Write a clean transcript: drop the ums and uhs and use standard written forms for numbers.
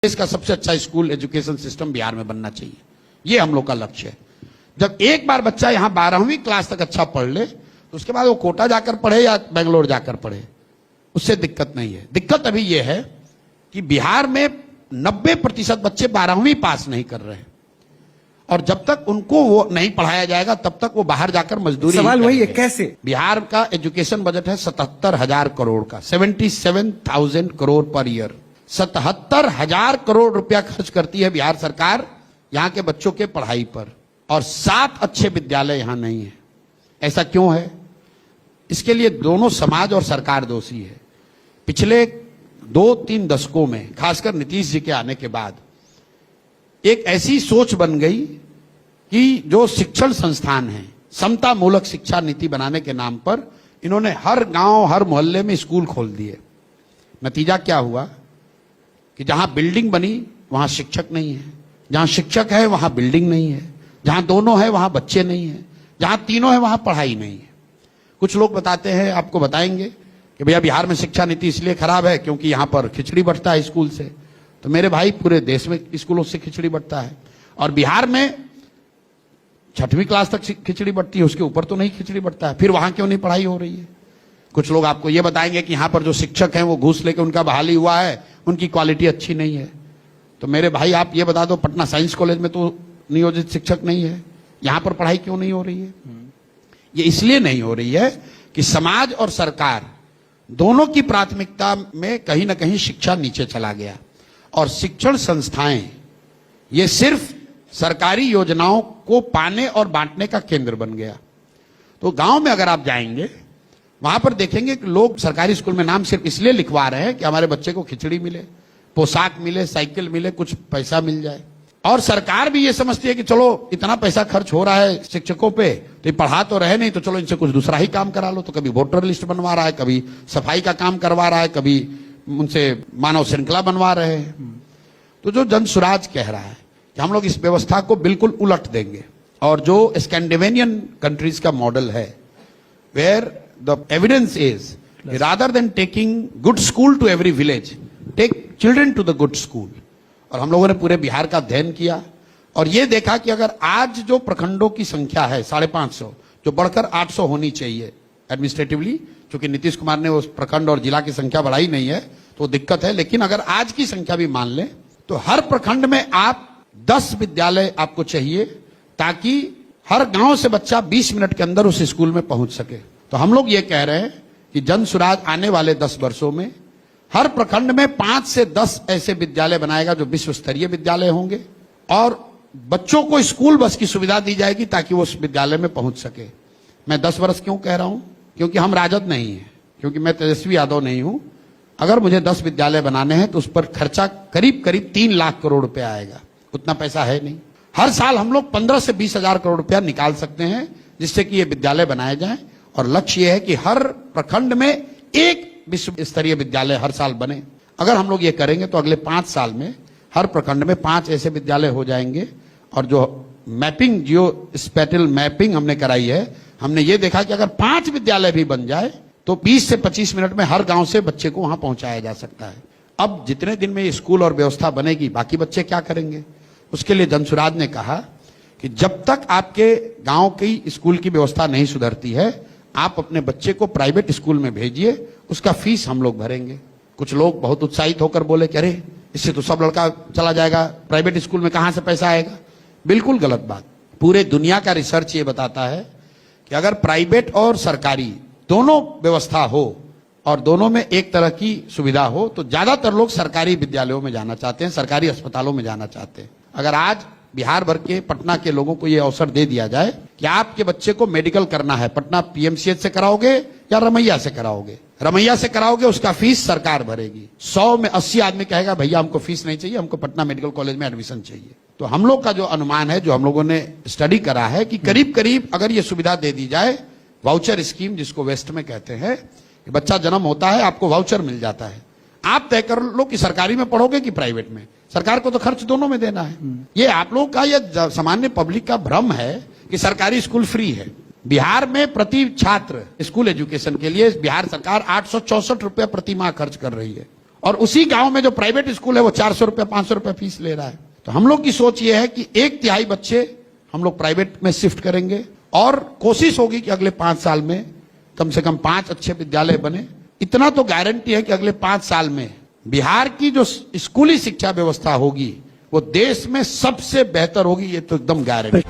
देश का सबसे अच्छा स्कूल एजुकेशन सिस्टम बिहार में बनना चाहिए, ये हम लोग का लक्ष्य है। जब एक बार बच्चा यहाँ 12वीं क्लास तक अच्छा पढ़ ले तो उसके बाद वो कोटा जाकर पढ़े या बेंगलोर जाकर पढ़े, उससे दिक्कत नहीं है। दिक्कत अभी ये है कि बिहार में 90% बच्चे 12वीं पास नहीं कर रहे हैं, और जब तक उनको वो नहीं पढ़ाया जाएगा तब तक वो बाहर जाकर मजदूरी। सवाल वही है, कैसे? बिहार का एजुकेशन बजट है 77,000 करोड़ का, 77,000 करोड़ पर ईयर। 77,000 करोड़ रुपया खर्च करती है बिहार सरकार यहाँ के बच्चों के पढ़ाई पर, और 7 अच्छे विद्यालय यहाँ नहीं है। ऐसा क्यों है? इसके लिए दोनों समाज और सरकार दोषी है। पिछले 2-3 दशकों में, खासकर नीतीश जी के आने के बाद, एक ऐसी सोच बन गई कि जो शिक्षण संस्थान है, समता मूलक शिक्षा नीति बनाने के नाम पर इन्होंने हर गांव हर मोहल्ले में स्कूल खोल दिए। नतीजा क्या हुआ कि जहां बिल्डिंग बनी वहां शिक्षक नहीं है, जहां शिक्षक है वहां बिल्डिंग नहीं है, जहां दोनों है वहां बच्चे नहीं है, जहां तीनों है वहां पढ़ाई नहीं है। कुछ लोग बताते हैं, आपको बताएंगे कि भैया बिहार में शिक्षा नीति इसलिए खराब है क्योंकि यहां पर खिचड़ी बंटता है स्कूल से। तो मेरे भाई, पूरे देश में स्कूलों से खिचड़ी बंटता है, और बिहार में 6वीं क्लास तक खिचड़ी बंटती है, उसके ऊपर तो नहीं खिचड़ी बंटता है। फिर वहां क्यों नहीं पढ़ाई हो रही है? कुछ लोग आपको यह बताएंगे कि यहां पर जो शिक्षक हैं वो घूस लेकर उनका बहाली हुआ है, उनकी क्वालिटी अच्छी नहीं है। तो मेरे भाई, आप ये बता दो, पटना साइंस कॉलेज में तो नियोजित शिक्षक नहीं है, यहां पर पढ़ाई क्यों नहीं हो रही है? ये इसलिए नहीं हो रही है कि समाज और सरकार दोनों की प्राथमिकता में कहीं ना कहीं शिक्षा नीचे चला गया, और शिक्षण संस्थाएं ये सिर्फ सरकारी योजनाओं को पाने और बांटने का केंद्र बन गया। तो गांव में अगर आप जाएंगे, वहां पर देखेंगे कि लोग सरकारी स्कूल में नाम सिर्फ इसलिए लिखवा रहे हैं कि हमारे बच्चे को खिचड़ी मिले, पोशाक मिले, साइकिल मिले, कुछ पैसा मिल जाए। और सरकार भी ये समझती है कि चलो इतना पैसा खर्च हो रहा है शिक्षकों पे, तो ये पढ़ा तो रहे नहीं, तो चलो इनसे कुछ दूसरा ही काम करा लो। तो कभी वोटर लिस्ट बनवा रहा है, कभी सफाई का काम करवा रहा है, कभी उनसे मानव श्रृंखला बनवा रहे हैं। तो जो जन सुराज कह रहा है कि हम लोग इस व्यवस्था को बिल्कुल उलट देंगे, और जो स्कैंडिनेवियन कंट्रीज का मॉडल है, where the evidence is rather than taking good school to every village, take children to the good school. और हम लोगों ने पूरे बिहार का अध्ययन किया और यह देखा कि अगर आज जो प्रखंडों की संख्या है 550, जो बढ़कर 800 होनी चाहिए एडमिनिस्ट्रेटिवली, क्योंकि नीतीश कुमार ने उस प्रखंड और जिला की संख्या बढ़ाई नहीं है तो दिक्कत है, लेकिन अगर आज की संख्या भी मान लें तो हर प्रखंड में आप 10 विद्यालय आपको चाहिए, ताकि हर गांव से बच्चा 20 मिनट के अंदर उस स्कूल में पहुंच सके। तो हम लोग ये कह रहे हैं कि जन सुराज आने वाले 10 वर्षों में हर प्रखंड में 5 से 10 ऐसे विद्यालय बनाएगा जो विश्व स्तरीय विद्यालय होंगे, और बच्चों को स्कूल बस की सुविधा दी जाएगी ताकि वो उस विद्यालय में पहुंच सके। मैं 10 वर्ष क्यों कह रहा हूं? क्योंकि हम राजद नहीं है, क्योंकि मैं तेजस्वी यादव नहीं हूं। अगर मुझे 10 विद्यालय बनाने हैं तो उस पर खर्चा करीब 3 लाख करोड़ रुपया आएगा, उतना पैसा है नहीं। हर साल हम लोग 15 से 20 हजार करोड़ रुपया निकाल सकते हैं जिससे कि ये विद्यालय बनाए जाए, और लक्ष्य ये है कि हर प्रखंड में एक विश्व स्तरीय विद्यालय हर साल बने। अगर हम लोग ये करेंगे तो अगले 5 साल में हर प्रखंड में 5 ऐसे विद्यालय हो जाएंगे। और जो मैपिंग, जियो स्पेटियल मैपिंग हमने कराई है, हमने ये देखा कि अगर 5 विद्यालय भी बन जाए तो 20 से 25 मिनट में हर गांव से बच्चे को वहां पहुंचाया जा सकता है। अब जितने दिन में ये स्कूल और व्यवस्था बनेगी, बाकी बच्चे क्या करेंगे? उसके लिए जनसुराज ने कहा कि जब तक आपके गांव की स्कूल की व्यवस्था नहीं सुधरती है, आप अपने बच्चे को प्राइवेट स्कूल में भेजिए, उसका फीस हम लोग भरेंगे। कुछ लोग बहुत उत्साहित होकर बोले कि अरे इससे तो सब लड़का चला जाएगा, प्राइवेट स्कूल में कहां से पैसा आएगा? बिल्कुल गलत बात। पूरे दुनिया का रिसर्च ये बताता है कि अगर प्राइवेट और सरकारी दोनों व्यवस्था हो और दोनों में एक तरह की सुविधा हो तो ज्यादातर लोग सरकारी विद्यालयों में जाना चाहते हैं, सरकारी अस्पतालों में जाना चाहते हैं। अगर आज बिहार भर के, पटना के लोगों को यह अवसर दे दिया जाए कि आपके बच्चे को मेडिकल करना है, पटना पीएमसीएच से कराओगे या रमैया से कराओगे? रमैया से कराओगे, उसका फीस सरकार भरेगी। 100 में 80 आदमी कहेगा भैया हमको फीस नहीं चाहिए, हमको पटना मेडिकल कॉलेज में एडमिशन चाहिए। तो हम लोग का जो अनुमान है, जो हम लोगों ने स्टडी करा है, कि करीब करीब अगर ये सुविधा दे दी जाए, वाउचर स्कीम जिसको वेस्ट में कहते हैं, कि बच्चा जन्म होता है आपको वाउचर मिल जाता है, आप तय कर लो कि सरकारी में पढ़ोगे कि प्राइवेट में। सरकार को तो खर्च दोनों में देना है। ये आप लोगों का, ये सामान्य पब्लिक का भ्रम है कि सरकारी स्कूल फ्री है। बिहार में प्रति छात्र स्कूल एजुकेशन के लिए बिहार सरकार 864 रुपया प्रति माह खर्च कर रही है, और उसी गांव में जो प्राइवेट स्कूल है वो 400 रुपया 500 रुपया फीस ले रहा है। तो हम लोग की सोच ये है कि 1/3 बच्चे हम लोग प्राइवेट में शिफ्ट करेंगे और कोशिश होगी कि अगले 5 साल में कम से कम 5 अच्छे विद्यालय बने। इतना तो गारंटी है कि अगले 5 साल में बिहार की जो स्कूली शिक्षा व्यवस्था होगी वो देश में सबसे बेहतर होगी, ये तो एकदम गारंटी।